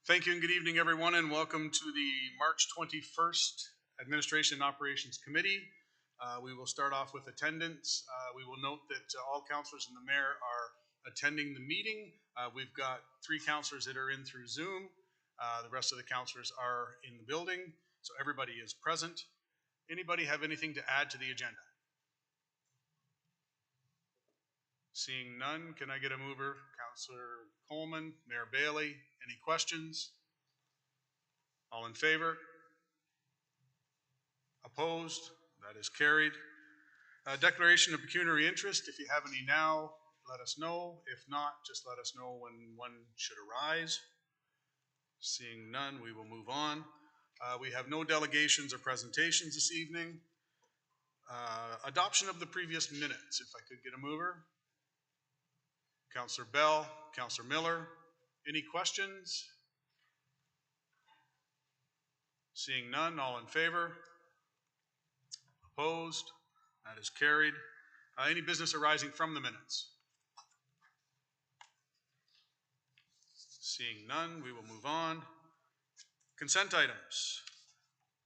Thank you and good evening, everyone, and welcome to the March 21st Administration and Operations Committee. We will start off with attendance. We will note that all councillors and the mayor are attending the meeting. We've got 3 councillors that are in through Zoom. The rest of the councillors are in the building, so everybody is present. Anybody have anything to add to the agenda? Seeing none, can I get a mover? Councillor Coleman, Mayor Bailey, any questions? All in favor? Opposed? That is carried. Declaration of pecuniary interest. If you have any now, let us know. If not, just let us know when one should arise. Seeing none, we will move on. We have no delegations or presentations this evening. Adoption of the previous minutes. If I could get a mover. Councillor Bell, Councillor Miller. Any questions? Seeing none, all in favor? Opposed? That is carried. Any business arising from the minutes? Seeing none, we will move on. Consent items.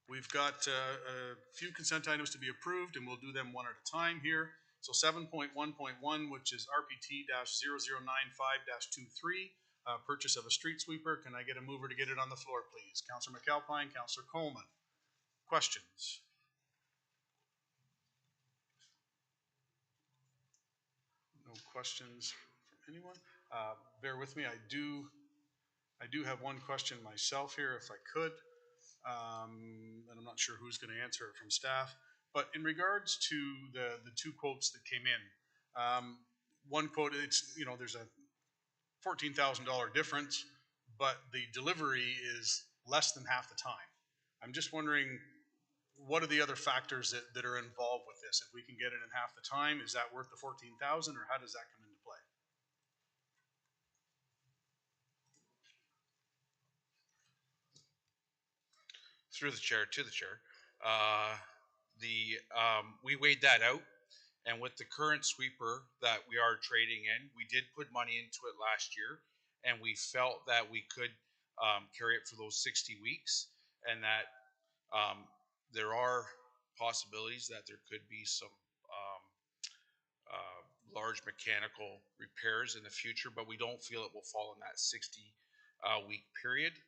We've got a few consent items to be approved, and we'll do them one at a time here. So 7.1.1, which is RPT-0095-23, purchase of a street sweeper. Can I get a mover to get it on the floor, please? Councillor McAlpine, Councillor Coleman. Questions? No questions from anyone. Bear with me. I do have one question myself here, if I could, and I'm not sure who's going to answer it from staff. But in regards to the 2 quotes that came in, one quote, it's there's a $14,000 difference, but the delivery is less than half the time. I'm just wondering, what are the other factors that are involved with this? If we can get it in half the time, is that worth the $14,000, or how does that come into play? Through the chair to the chair. We weighed that out, and with the current sweeper that we are trading in, we did put money into it last year, and we felt that we could carry it for those 60 weeks, and that there are possibilities that there could be some large mechanical repairs in the future, but we don't feel it will fall in that 60-week period.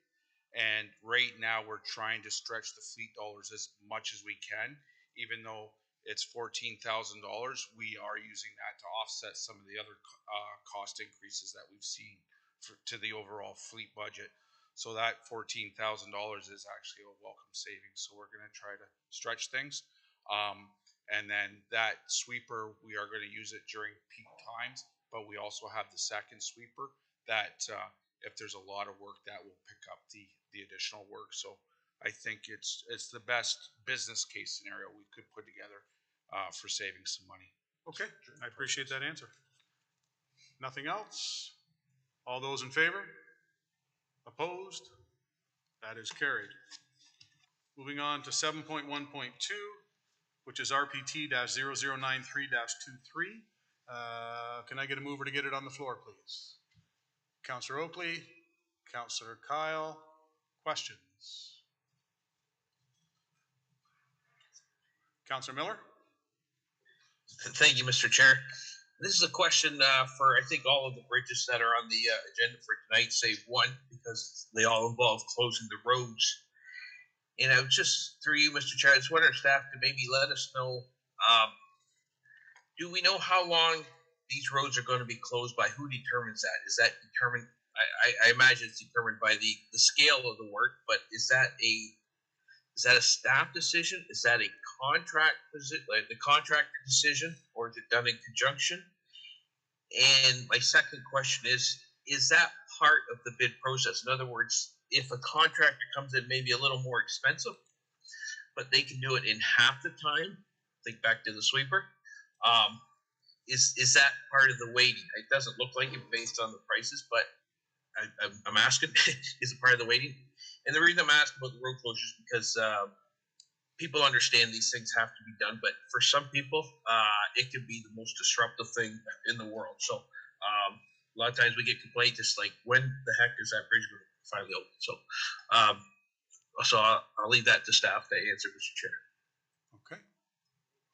And right now we're trying to stretch the fleet dollars as much as we can. Even though it's $14,000, we are using that to offset some of the other cost increases that we've seen to the overall fleet budget. So that $14,000 is actually a welcome savings. So we're going to try to stretch things. And then that sweeper, we are going to use it during peak times, but we also have the second sweeper that if there's a lot of work, that will pick up the additional work. So I think it's the best business case scenario we could put together for saving some money. Okay, I appreciate that answer. Nothing else? All those in favor? Opposed? That is carried. Moving on to 7.1.2, which is RPT-0093-23. Can I get a mover to get it on the floor, please? Councillor Oakley, Councillor Kyle, questions? Councillor Miller? Thank you, Mr. Chair. This is a question for, I think, all of the bridges that are on the agenda for tonight, save one, because they all involve closing the roads. And I was just, through you, Mr. Chair, I just want our staff to maybe let us know, do we know how long these roads are going to be closed by? Who determines that? Is that determined? I imagine it's determined by the scale of the work, but is that a staff decision? Is that a contract like the contractor decision, or is it done in conjunction? And my second question is that part of the bid process? In other words, if a contractor comes in maybe a little more expensive, but they can do it in half the time, think back to the sweeper, is that part of the weighting? It doesn't look like it based on the prices, but I'm asking, is it part of the weighting? And the reason I'm asking about the road closures is because people understand these things have to be done, but for some people, it can be the most disruptive thing in the world. So a lot of times we get complaints, just like, when the heck is that bridge going to finally open? So I'll leave that to staff to answer, Mr. Chair. Okay.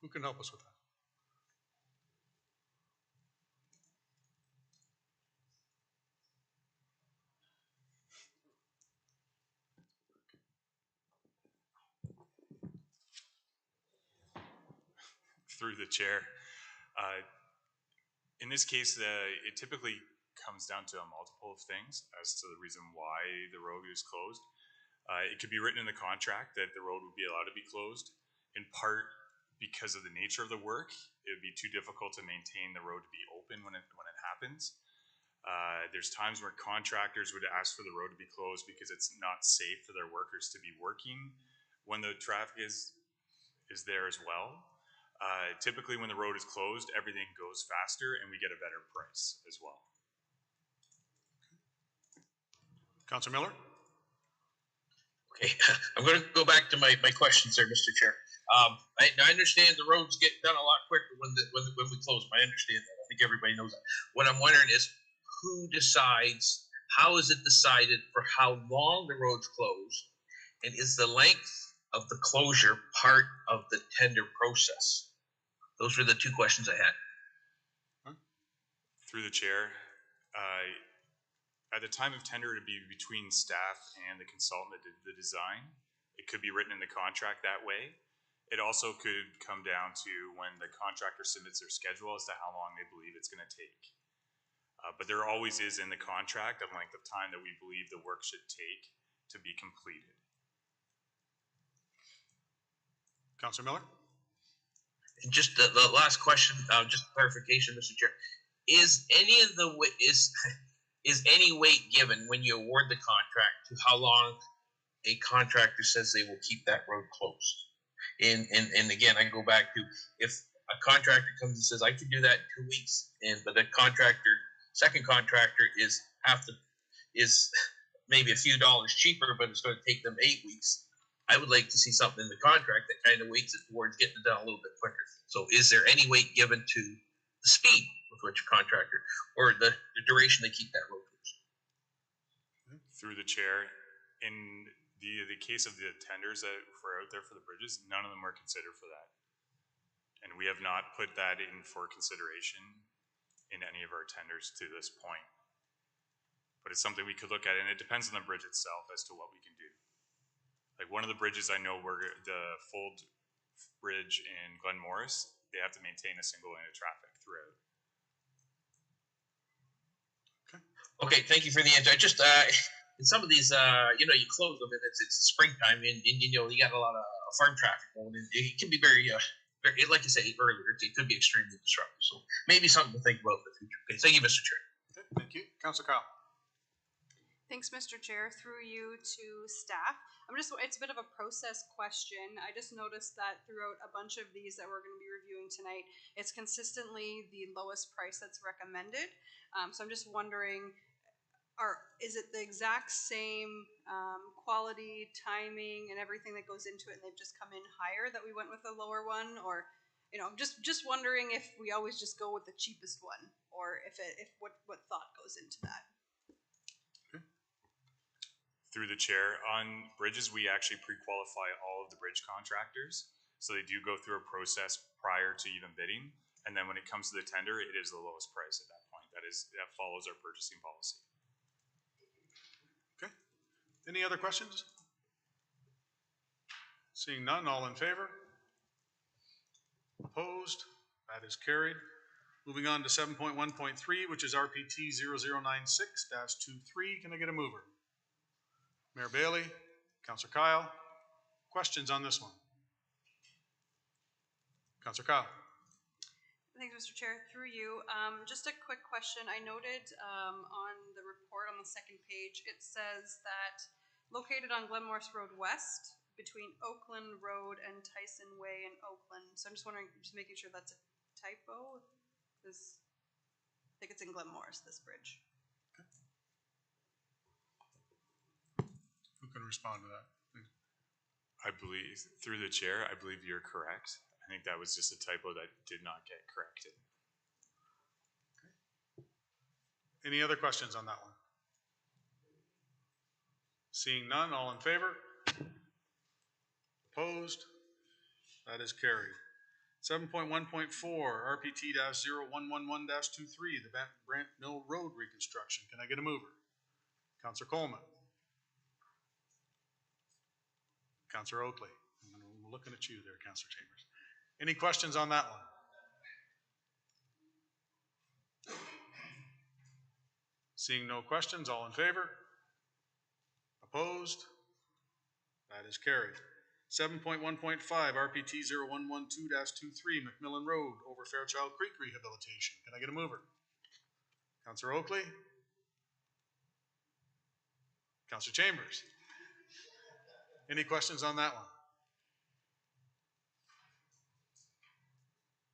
Who can help us with that? Through the chair. In this case, it typically comes down to a multiple of things as to the reason why the road is closed. It could be written in the contract that the road would be allowed to be closed, in part because of the nature of the work. It would be too difficult to maintain the road to be open when it happens. There's times where contractors would ask for the road to be closed because it's not safe for their workers to be working when the traffic is there as well. Typically when the road is closed, everything goes faster and we get a better price as well. Councilor Miller? Okay, I'm going to go back to my questions there, Mr. Chair. I understand the roads get done a lot quicker when we close them. I understand that. I think everybody knows that. What I'm wondering is, who decides, how is it decided for how long the road's closed? And is the length of the closure part of the tender process? Those were the two questions I had. Through the chair, at the time of tender, it would be between staff and the consultant that did the design. It could be written in the contract that way. It also could come down to when the contractor submits their schedule as to how long they believe it's going to take. But there always is in the contract a length of time that we believe the work should take to be completed. Councilor Miller? Just the last question, just clarification, Mr. Chair. Is any weight given when you award the contract to how long a contractor says they will keep that road closed? And again, I go back to, if a contractor comes and says, I can do that in 2 weeks, but the second contractor is maybe a few dollars cheaper, but it's going to take them 8 weeks. I would like to see something in the contract that kind of weights it towards getting it done a little bit quicker. So is there any weight given to the speed with which a contractor, or the duration they keep that road closed? Through the chair, in the case of the tenders that were out there for the bridges, none of them were considered for that. And we have not put that in for consideration in any of our tenders to this point. But it's something we could look at, and it depends on the bridge itself as to what we can do. Like one of the bridges I know, where the Fold Bridge in Glen Morris, they have to maintain a single lane of traffic throughout. Okay, thank you for the answer. I just in some of these, you close them and it's springtime, and you got a lot of farm traffic going in. It can be very, like you said earlier, it could be extremely disruptive. So maybe something to think about in the future. Okay, thank you, Mr. Chair. Okay, thank you. Councilor Kyle? Thanks, Mr. Chair. Through you to staff. It's a bit of a process question. I just noticed that throughout a bunch of these that we're going to be reviewing tonight, it's consistently the lowest price that's recommended. So I'm just wondering, is it the exact same quality, timing, and everything that goes into it, and they've just come in higher that we went with a lower one? Or, just wondering if we always just go with the cheapest one, or if what thought goes into that. Through the chair, on bridges, we actually pre-qualify all of the bridge contractors. So they do go through a process prior to even bidding. And then when it comes to the tender, it is the lowest price at that point. That follows our purchasing policy. Okay. Any other questions? Seeing none, all in favor? Opposed? That is carried. Moving on to 7.1.3, which is RPT 0096-23. Can I get a mover? Mayor Bailey, Councilor Kyle, questions on this one? Councilor Kyle. Thanks, Mr. Chair. Through you, just a quick question. I noted on the report on the second page, it says that located on Glen Morris Road West between Oakland Road and Tyson Way in Oakland. So I'm just wondering, just making sure that's a typo. I think it's in Glen Morris, this bridge. Who can respond to that, please? I believe, through the chair, I believe you're correct. I think that was just a typo that did not get corrected. Any other questions on that one? Seeing none, all in favor? Opposed? That is carried. 7.1.4, RPT 0111 the Brant Mill Road reconstruction. Can I get a mover? Councillor Coleman. Councillor Oakley. I'm looking at you there, Councillor Chambers. Any questions on that one? Seeing no questions, all in favor? Opposed? That is carried. 7.1.5, RPT 0112-23, McMillan Road over Fairchild Creek rehabilitation. Can I get a mover? Councillor Oakley? Councillor Chambers? Any questions on that one?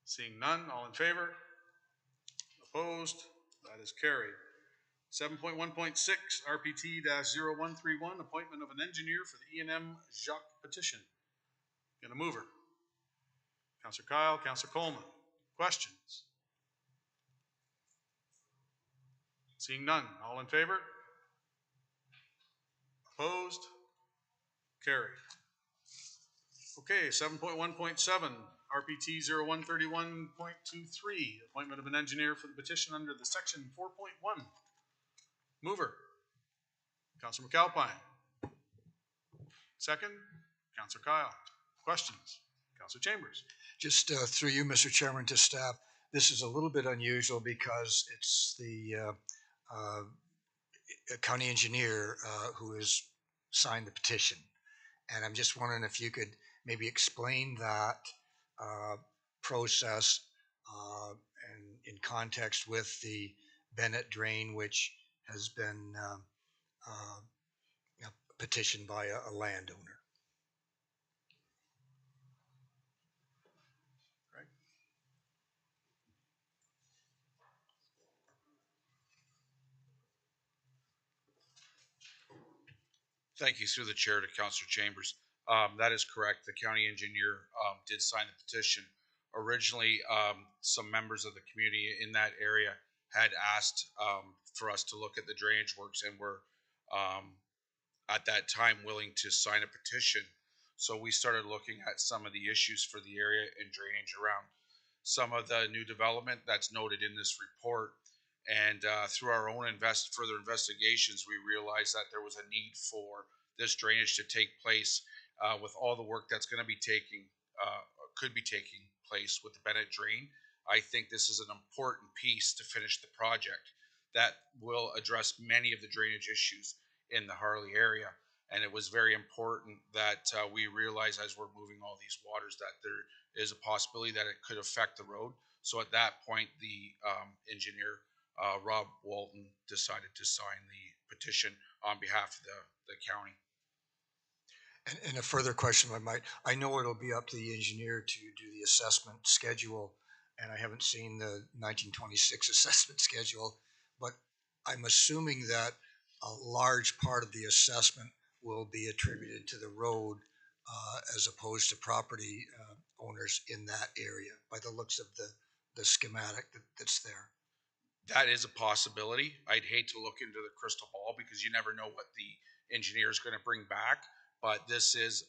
Seeing none, all in favor? Opposed? That is carried. 7.1.6, RPT 0131, appointment of an engineer for the E&M Jacques petition. Get a mover. Councillor Kyle, Councillor Coleman. Questions? Seeing none, all in favor? Opposed? Carried. Okay, 7.1.7, RPT 0131.23, appointment of an engineer for the petition under the section 4.1. Mover. Councillor McAlpine. Second, Councillor Kyle. Questions? Councillor Chambers. Just through you, Mr. Chairman, to staff, this is a little bit unusual because it's the county engineer who has signed the petition. And I'm just wondering if you could maybe explain that process and in context with the Bennett drain, which has been petitioned by a landowner. Right. Thank you, through the chair, to Councillor Chambers. That is correct. The county engineer did sign the petition. Originally, some members of the community in that area had asked for us to look at the drainage works, and were at that time willing to sign a petition. So we started looking at some of the issues for the area and drainage around some of the new development that's noted in this report. And through our own further investigations, we realized that there was a need for this drainage to take place with all the work that's going to be could be taking place with the Bennett drain. I think this is an important piece to finish the project that will address many of the drainage issues in the Harley area. And it was very important that we realize, as we're moving all these waters, that there is a possibility that it could affect the road. So at that point, the engineer, Rob Walton, decided to sign the petition on behalf of the county. And a further question, I know it'll be up to the engineer to do the assessment schedule, and I haven't seen the 1926 assessment schedule, but I'm assuming that a large part of the assessment will be attributed to the road as opposed to property owners in that area, by the looks of the schematic that's there. That is a possibility. I'd hate to look into the crystal ball because you never know what the engineer is going to bring back. But this is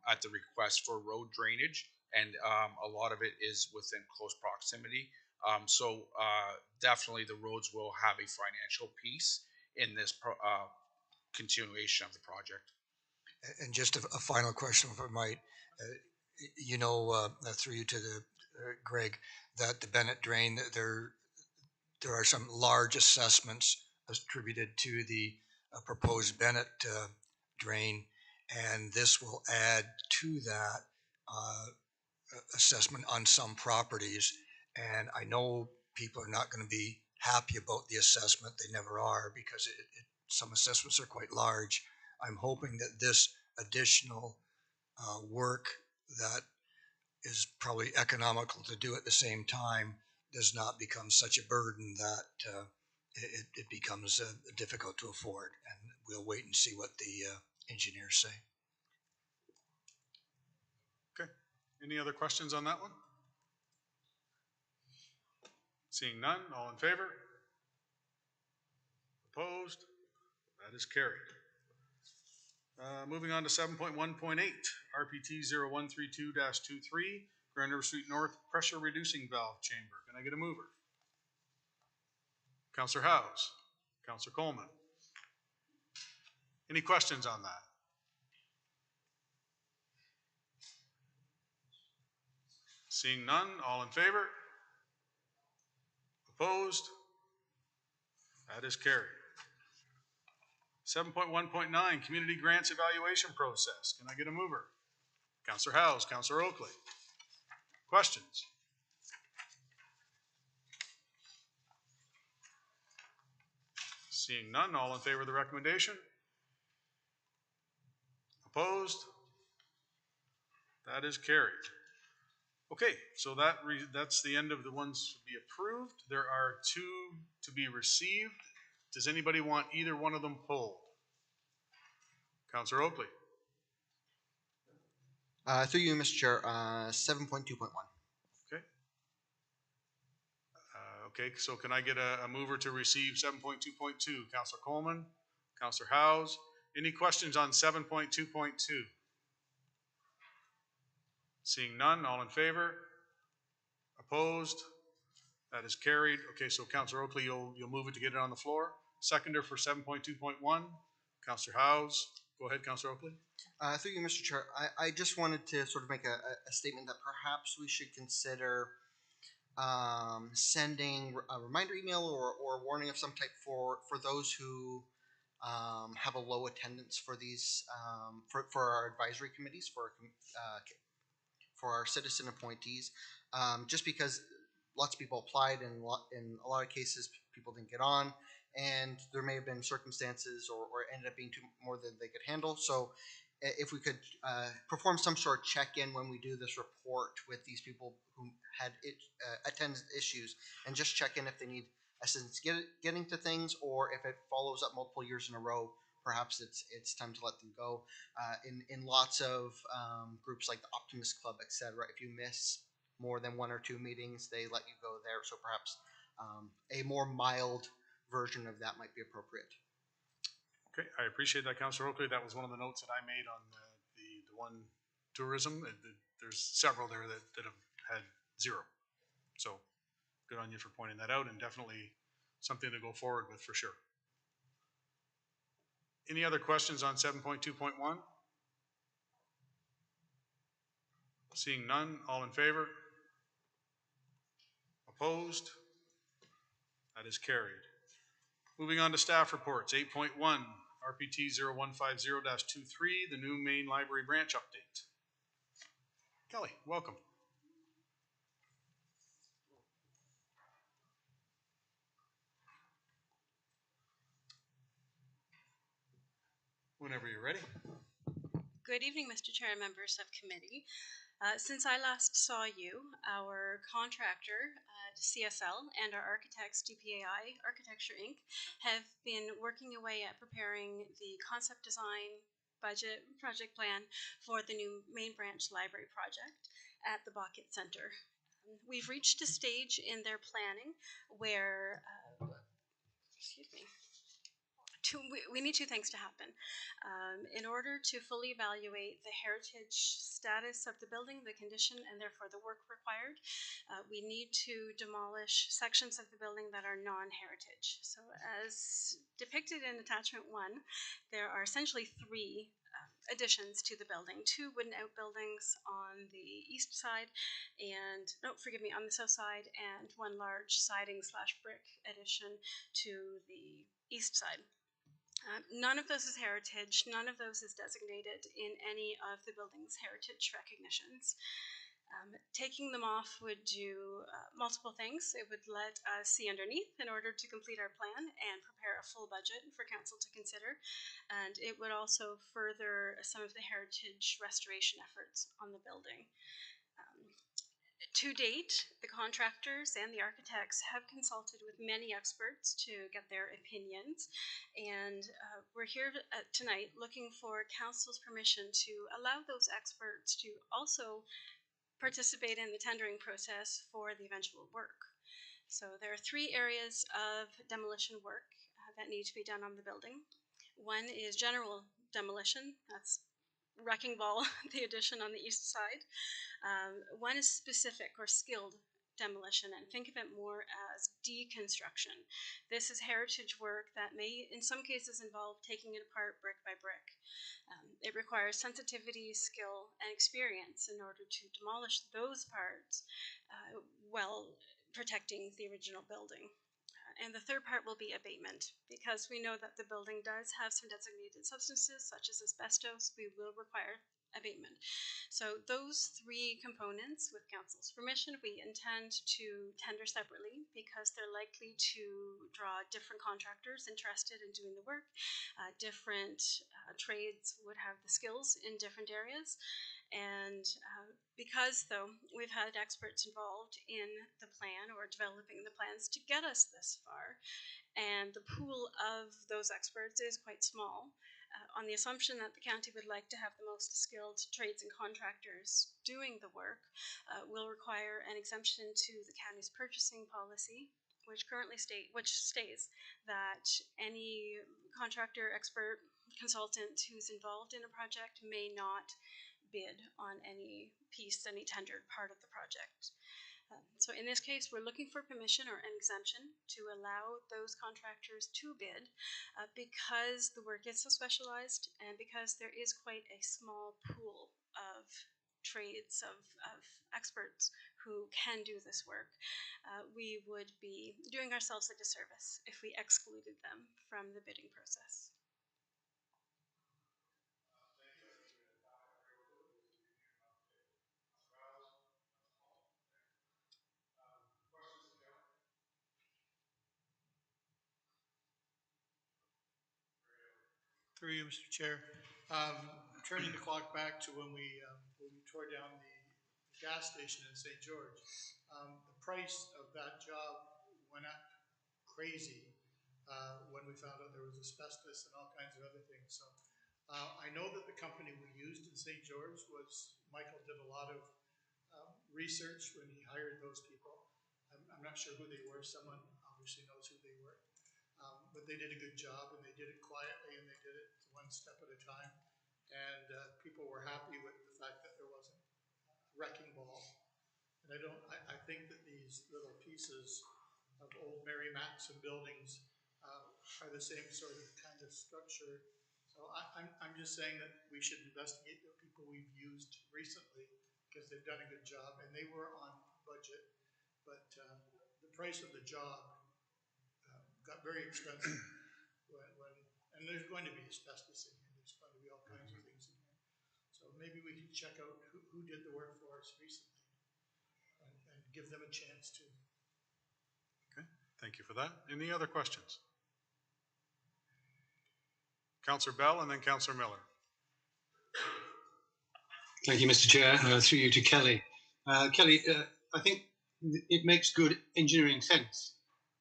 at the request for road drainage, and a lot of it is within close proximity. So definitely the roads will have a financial piece in this continuation of the project. And just a final question, if I might, through you to the Greg, that the Bennett drain, there are some large assessments attributed to the proposed Bennett drain, and this will add to that assessment on some properties. And I know people are not going to be happy about the assessment. They never are, because some assessments are quite large. I'm hoping that this additional work that is probably economical to do at the same time does not become such a burden that it becomes difficult to afford. And we'll wait and see what the engineers say. Okay. Any other questions on that one? Seeing none, all in favor? Opposed? That is carried. Moving on to 7.1.8, RPT 0132-23, Grand River Street North Pressure Reducing Valve Chamber. Can I get a mover? Councillor House, Councillor Coleman. Any questions on that? Seeing none, all in favor? Opposed? That is carried. 7.1.9, Community Grants Evaluation Process. Can I get a mover? Councillor House, Councillor Oakley. Questions? Seeing none, all in favor of the recommendation? Opposed? That is carried. Okay, so that's the end of the ones to be approved. There are 2 to be received. Does anybody want either one of them pulled? Councillor Oakley. Through you, Mr. Chair, 7.2.1. Okay. Okay, so can I get a mover to receive 7.2.2? Councillor Coleman, Councillor Howes. Any questions on 7.2.2? Seeing none, all in favor? Opposed? That is carried. Okay, so Councillor Oakley, you'll move it to get it on the floor. Seconder for 7.2.1, Councillor Howes. Go ahead, Councillor Oakley. Through you, Mr. Chair, I just wanted to sort of make a statement that perhaps we should consider sending a reminder email or a warning of some type for those who have a low attendance for these for our advisory committees for our citizen appointees, just because lots of people applied and in a lot of cases people didn't get on, and there may have been circumstances or ended up being more than they could handle. So if we could perform some sort of check-in when we do this report with these people who had attendance issues, and just check in if they need assistance getting to things, or if it follows up multiple years in a row, perhaps it's time to let them go. In lots of groups like the Optimist Club, etc., if you miss more than 1 or 2 meetings, they let you go there. So perhaps a more mild version of that might be appropriate. Okay, I appreciate that, Councillor Oakley. That was one of the notes that I made on the one tourism. There's several there that have had 0. So good on you for pointing that out, and definitely something to go forward with for sure. Any other questions on 7.2.1? Seeing none, all in favor? Opposed? That is carried. Moving on to staff reports, 8.1, RPT 0150-23, the new main library branch update. Kelly, welcome. Whenever you're ready. Good evening, Mr. Chair and members of committee. Since I last saw you, our contractor, CSL, and our architects, DPAI Architecture Inc., have been working away at preparing the concept design, budget, project plan for the new main branch library project at the Bucket Center. We've reached a stage in their planning where, we need 2 things to happen. In order to fully evaluate the heritage status of the building, the condition, and therefore the work required, we need to demolish sections of the building that are non-heritage. So as depicted in attachment 1, there are essentially 3 additions to the building: 2 wooden outbuildings on the east side on the south side, and 1 large siding/brick addition to the east side. None of those is heritage. None of those is designated in any of the building's heritage recognitions. Taking them off would do multiple things. It would let us see underneath in order to complete our plan and prepare a full budget for council to consider. And it would also further some of the heritage restoration efforts on the building. To date, the contractors and the architects have consulted with many experts to get their opinions, and we're here tonight looking for council's permission to allow those experts to also participate in the tendering process for the eventual work. So there are 3 areas of demolition work that need to be done on the building. One is general demolition, that's wrecking ball, the addition on the east side. One is specific or skilled demolition, and think of it more as deconstruction. This is heritage work that may, in some cases, involve taking it apart brick by brick. It requires sensitivity, skill, and experience in order to demolish those parts while protecting the original building. And the third part will be abatement. Because we know that the building does have some designated substances, such as asbestos, we will require abatement. So those three components, with council's permission, we intend to tender separately because they're likely to draw different contractors interested in doing the work. Different trades would have the skills in different areas. And because, though, we've had experts involved in the plan or developing the plans to get us this far, and the pool of those experts is quite small, on the assumption that the county would like to have the most skilled trades and contractors doing the work, will require an exemption to the county's purchasing policy, which states that any contractor, expert, consultant who's involved in a project may not bid on any piece, any tendered part of the project. So in this case, we're looking for permission or an exemption to allow those contractors to bid because the work is so specialized and because there is quite a small pool of trades, of experts who can do this work. We would be doing ourselves a disservice if we excluded them from the bidding process. Through you, Mr. Chair. Turning the clock back to when we tore down the gas station in St. George, the price of that job went up crazy when we found out there was asbestos and all kinds of other things. So I know that the company we used in St. George was, Michael did a lot of research when he hired those people. I'm not sure who they were. Someone obviously knows who they were. But they did a good job, and they did it quietly, and they did it one step at a time. And people were happy with the fact that there wasn't a wrecking ball. And I think that these little pieces of old Mary Matson buildings are the same sort of kind of structure. So I'm just saying that we should investigate the people we've used recently because they've done a good job, and they were on budget. But the price of the job got very expensive and there's going to be asbestos in here. There's going to be all kinds of things in here. So maybe we can check out who did the work for us recently and give them a chance to. Okay, thank you for that. Any other questions? Councillor Bell and then Councillor Miller. Thank you, Mr. Chair. Through you to Kelly. Kelly, I think it makes good engineering sense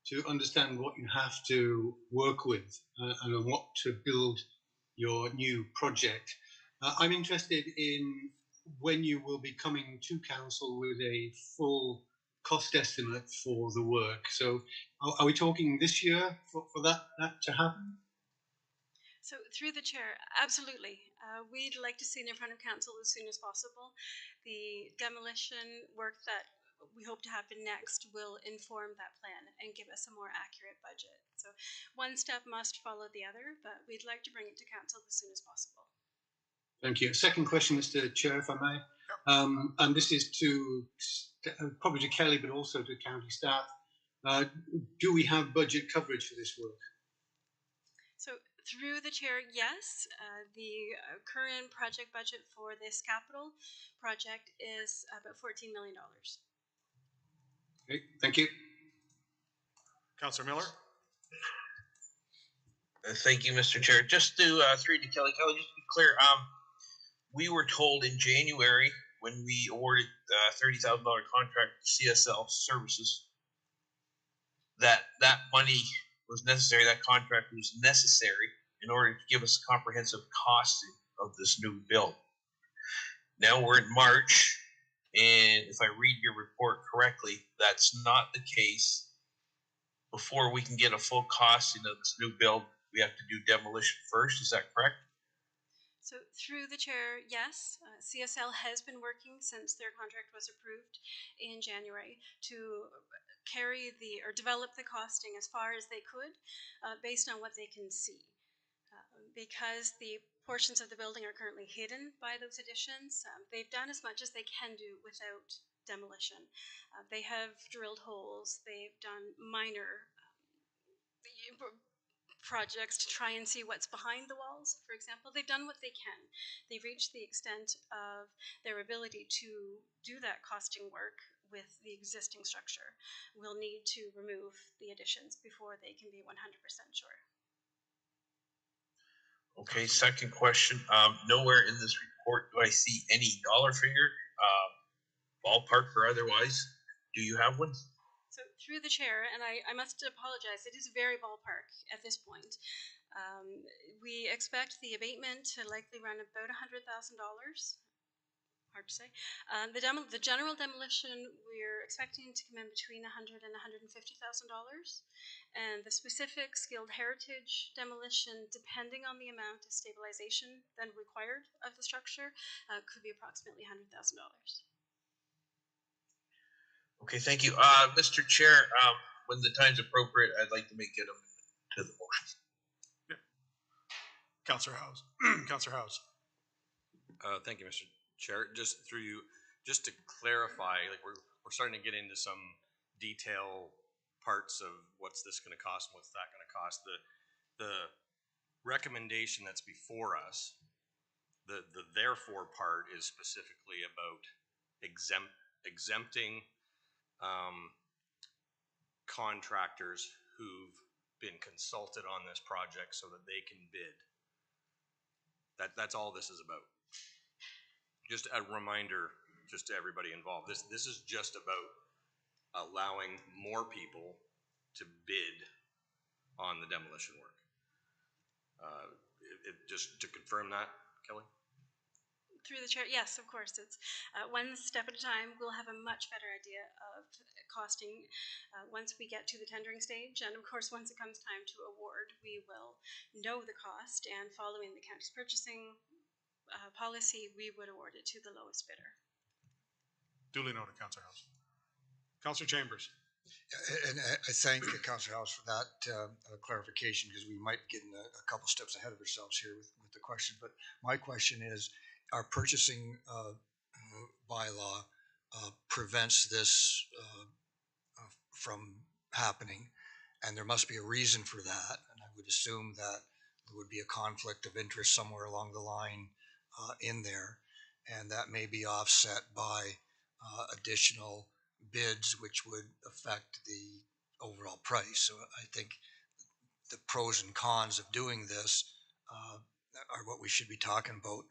to understand what you have to work with and on what to build your new project. I'm interested in when you will be coming to council with a full cost estimate for the work. So are we talking this year for that to happen? So through the chair, absolutely. We'd like to see it in front of council as soon as possible. The demolition work that we hope to happen next will inform that plan and give us a more accurate budget. So one step must follow the other, but we'd like to bring it to council as soon as possible. Thank you. Second question, Mr. Chair, if I may. And this is to probably to Kelly, but also to county staff. Do we have budget coverage for this work? So through the chair, yes. The current project budget for this capital project is about $14 million. Okay, thank you. Councillor Miller. Thank you, Mr. Chair. Just to through to Kelly. Kelly, just to be clear, we were told in January when we awarded $30,000 contract to CSL Services that that money was necessary. That contract was necessary in order to give us a comprehensive costing of this new build. Now we're in March. And if I read your report correctly, that's not the case before we can get a full costing of this new build, we have to do demolition first. Is that correct? So through the chair, yes, CSL has been working since their contract was approved in January to carry or develop the costing as far as they could based on what they can see. Because the portions of the building are currently hidden by those additions, they've done as much as they can do without demolition. They have drilled holes, they've done minor projects to try and see what's behind the walls, for example. They've done what they can. They've reached the extent of their ability to do that costing work with the existing structure. We'll need to remove the additions before they can be 100% sure. Okay, second question. Nowhere in this report do I see any dollar figure, ballpark or otherwise. Do you have one? So through the chair, and I must apologize, it is very ballpark at this point. We expect the abatement to likely run about $100,000. Hard to say. The general demolition, we're expecting to come in between $100,000 and $150,000. And the specific skilled heritage demolition, depending on the amount of stabilization then required of the structure, could be approximately $100,000. Okay, thank you. Mr. Chair, when the time's appropriate, I'd like to make it to the motion. Councillor House. Councillor House. Thank you, Mr. Chair. Just through you, just to clarify, like we're starting to get into some detail parts of what's this going to cost and what's that going to cost. The recommendation that's before us, the therefore part is specifically about exempting contractors who've been consulted on this project so that they can bid. That's all this is about. Just a reminder, just to everybody involved, this is just about allowing more people to bid on the demolition work. Just to confirm that, Kelly? Through the chair, yes, of course. It's one step at a time. We'll have a much better idea of costing once we get to the tendering stage. And of course, once it comes time to award, we will know the cost. And following the county's purchasing policy, we would award it to the lowest bidder. Duly noted, Councillor House. Councillor Chambers. And I thank Councillor House for that clarification, because we might be getting a couple steps ahead of ourselves here with the question. But my question is, our purchasing bylaw prevents this from happening, and there must be a reason for that. And I would assume that there would be a conflict of interest somewhere along the line in there, and that may be offset by additional bids, which would affect the overall price. So I think the pros and cons of doing this are what we should be talking about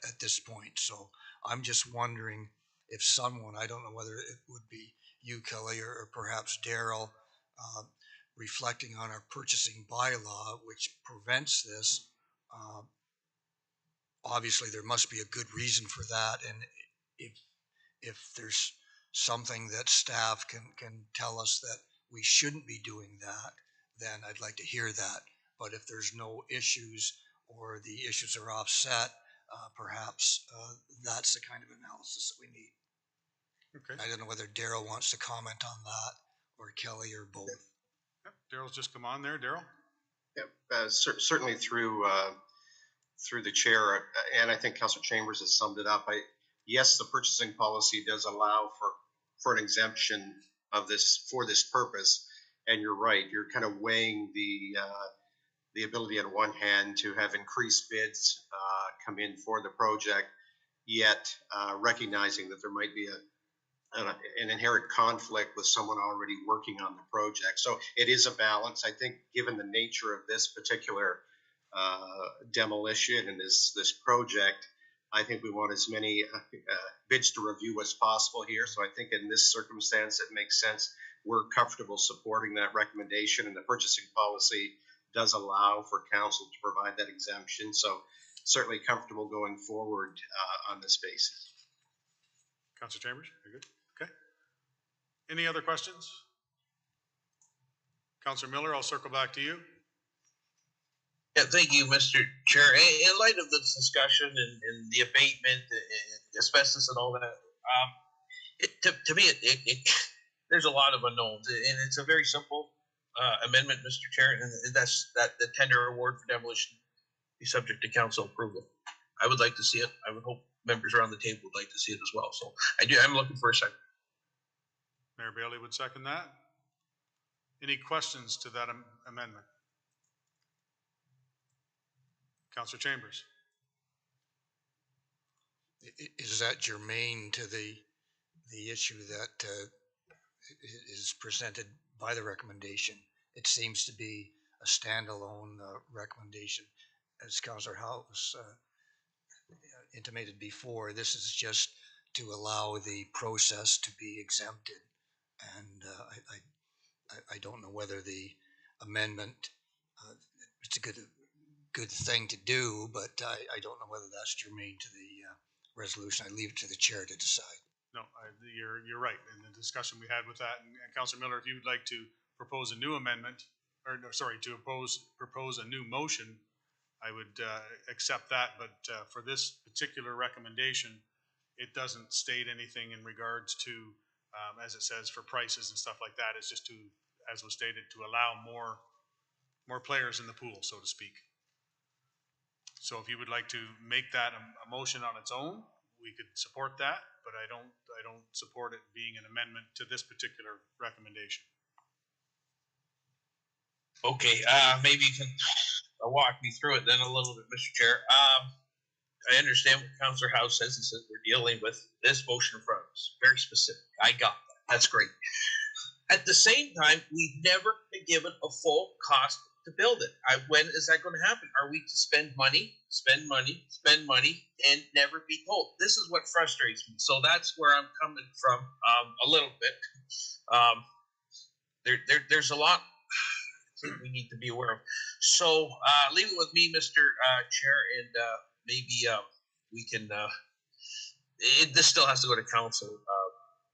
at this point. So I'm just wondering if someone, I don't know whether it would be you, Kelly, or perhaps Daryl, reflecting on our purchasing bylaw, which prevents this. Obviously, there must be a good reason for that, and if there's something that staff can tell us that we shouldn't be doing that, then I'd like to hear that. But if there's no issues, or the issues are offset, perhaps that's the kind of analysis that we need. Okay. I don't know whether Daryl wants to comment on that, or Kelly, or both. Yep. Daryl's just come on there. Daryl? Yep. Certainly through the chair, and I think Councillor Chambers has summed it up. Yes, the purchasing policy does allow for an exemption of this for this purpose, and you're right. You're kind of weighing the ability on one hand to have increased bids come in for the project, yet recognizing that there might be an inherent conflict with someone already working on the project. So it is a balance. I think given the nature of this particular demolition and this project, I think we want as many bids to review as possible here. So I think in this circumstance, it makes sense. We're comfortable supporting that recommendation, and the purchasing policy does allow for council to provide that exemption. So certainly comfortable going forward on this basis. Councillor Chambers, you're good? Okay. Any other questions? Counselor Miller, I'll circle back to you. Yeah, thank you, Mr. Chair. In light of this discussion and the abatement and asbestos and all that, to me, there's a lot of unknowns, and it's a very simple amendment, Mr. Chair, and that's that the tender award for demolition be subject to council approval. I would like to see it. I would hope members around the table would like to see it as well. So I'm looking for a second. Mayor Bailey would second that. Any questions to that amendment? Councilor Chambers. Is that germane to the issue that is presented by the recommendation? It seems to be a standalone recommendation. As Councilor House intimated before, this is just to allow the process to be exempted. And I don't know whether the amendment, it's a good thing to do, but I don't know whether that's germane to the resolution. I leave it to the chair to decide. No, you're right. In the discussion we had with that, and Councilor Miller, if you would like to propose a new amendment, or no, sorry, to propose a new motion, I would accept that. But for this particular recommendation, it doesn't state anything in regards to, as it says, for prices and stuff like that. It's just to, as was stated, to allow more players in the pool, so to speak. So if you would like to make that a motion on its own, we could support that, but I don't support it being an amendment to this particular recommendation. Okay, maybe you can walk me through it then a little bit, Mr. Chair. I understand what Councilor House says. He says we're dealing with this motion in front of us. Very specific. I got that. That's great. At the same time, we've never been given a full cost to build it. When is that going to happen? Are we to spend money, and never be told? This is what frustrates me. So that's where I'm coming from a little bit. There's a lot we need to be aware of. So leave it with me, Mr. Chair, and maybe we can. This still has to go to council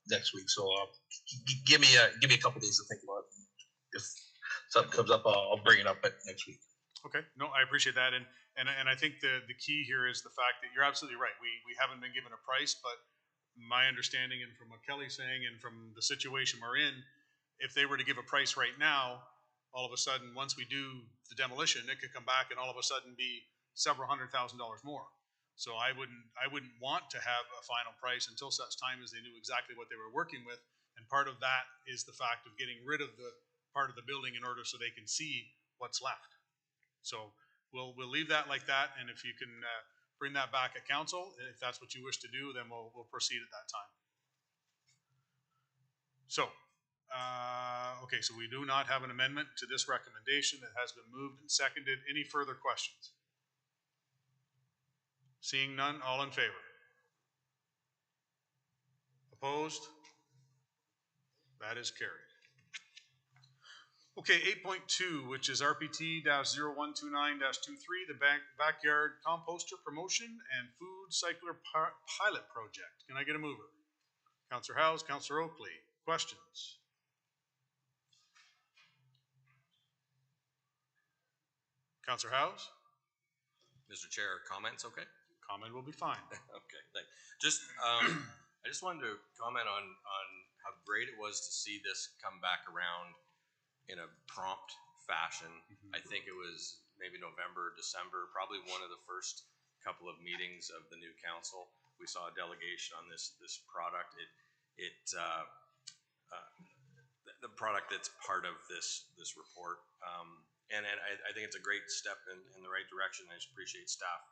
next week. So give me a couple days to think about it. If something comes up, I'll bring it up next week. Okay, no, I appreciate that, and I think the key here is the fact that you're absolutely right. We haven't been given a price, but my understanding, and from what Kelly's saying, and from the situation we're in, if they were to give a price right now, all of a sudden, once we do the demolition, it could come back and all of a sudden be several $100,000 more. So I wouldn't want to have a final price until such time as they knew exactly what they were working with. And part of that is the fact of getting rid of the part of the building in order so they can see what's left. So we'll leave that like that, and if you can bring that back at council, if that's what you wish to do, then we'll proceed at that time. So, okay, so we do not have an amendment to this recommendation. That has been moved and seconded. Any further questions? Seeing none, all in favor? Opposed? That is carried. Okay, 8.2, which is RPT-0129-23, the backyard composter promotion and food cycler pilot project. Can I get a mover? Councilor Howes, Councilor Oakley. Questions? Councilor Howes? Mr. Chair, comments, okay? Comment will be fine. Okay, thanks. Just, I just wanted to comment on how great it was to see this come back around in a prompt fashion. I think it was maybe November, December, probably one of the first couple of meetings of the new council. We saw a delegation on this product. The product that's part of this report, and I think it's a great step in the right direction. I just appreciate staff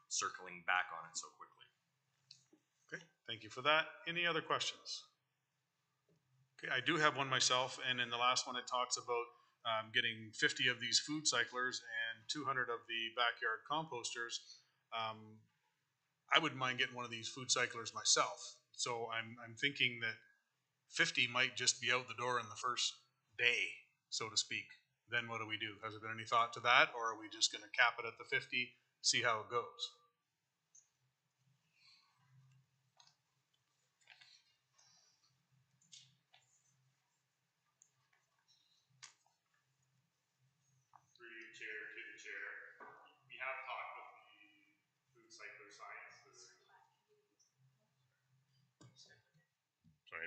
circling back on it so quickly. Okay, thank you for that. Any other questions? Okay, I do have one myself, and in the last one it talks about getting 50 of these food cyclers and 200 of the backyard composters. I wouldn't mind getting one of these food cyclers myself. So I'm thinking that 50 might just be out the door in the first day, so to speak. Then what do we do? Has there been any thought to that, or are we just going to cap it at the 50, see how it goes?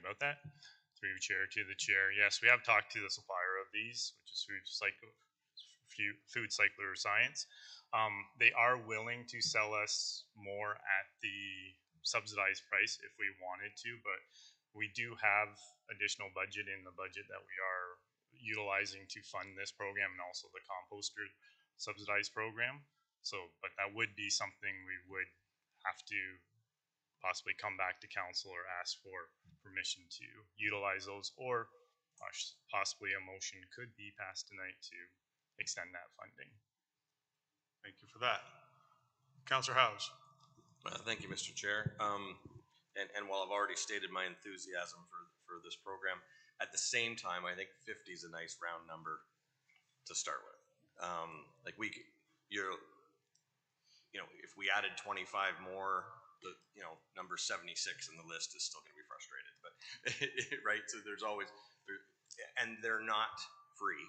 about that. Through chair to the chair. Yes, we have talked to the supplier of these, which is Food Cycler Science. They are willing to sell us more at the subsidized price if we wanted to, but we do have additional budget in the budget that we are utilizing to fund this program and also the composter subsidized program. So, but that would be something we would have to possibly come back to council or ask for permission to utilize those, or possibly a motion could be passed tonight to extend that funding. Thank you for that. Councillor House. Thank you, Mr. Chair. And while I've already stated my enthusiasm for this program, at the same time, I think 50 is a nice round number to start with. Like if we added 25 more, number 76 in the list is still going to be frustrated, but right. So there's always, and they're not free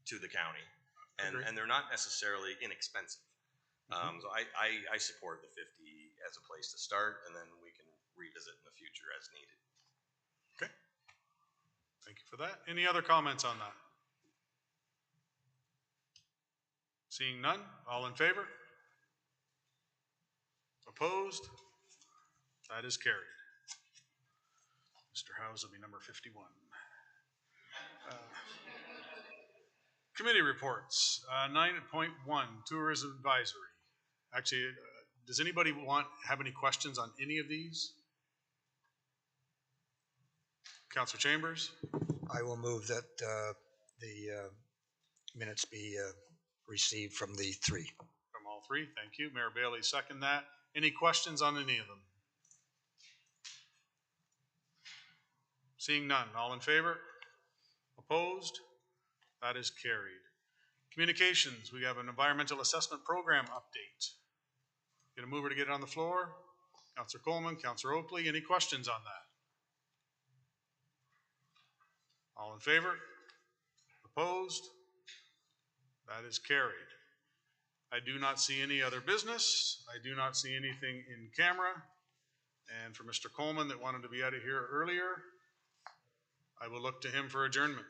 to the county, and they're not necessarily inexpensive. So I support the 50 as a place to start, and then we can revisit in the future as needed. Okay. Thank you for that. Any other comments on that? Seeing none, all in favor? Opposed? That is carried. Mr. Howes will be number 51. Committee reports. 9.1, Tourism Advisory. Actually, does anybody have any questions on any of these? Councillor Chambers? I will move that the minutes be received from the three. From all three, thank you. Mayor Bailey, second that. Any questions on any of them? Seeing none, all in favor? Opposed? That is carried. Communications, we have an environmental assessment program update. Get a mover to get it on the floor. Councillor Coleman, Councillor Oakley, any questions on that? All in favor? Opposed? That is carried. I do not see any other business. I do not see anything in camera. And for Mr. Coleman that wanted to be out of here earlier, I will look to him for adjournment.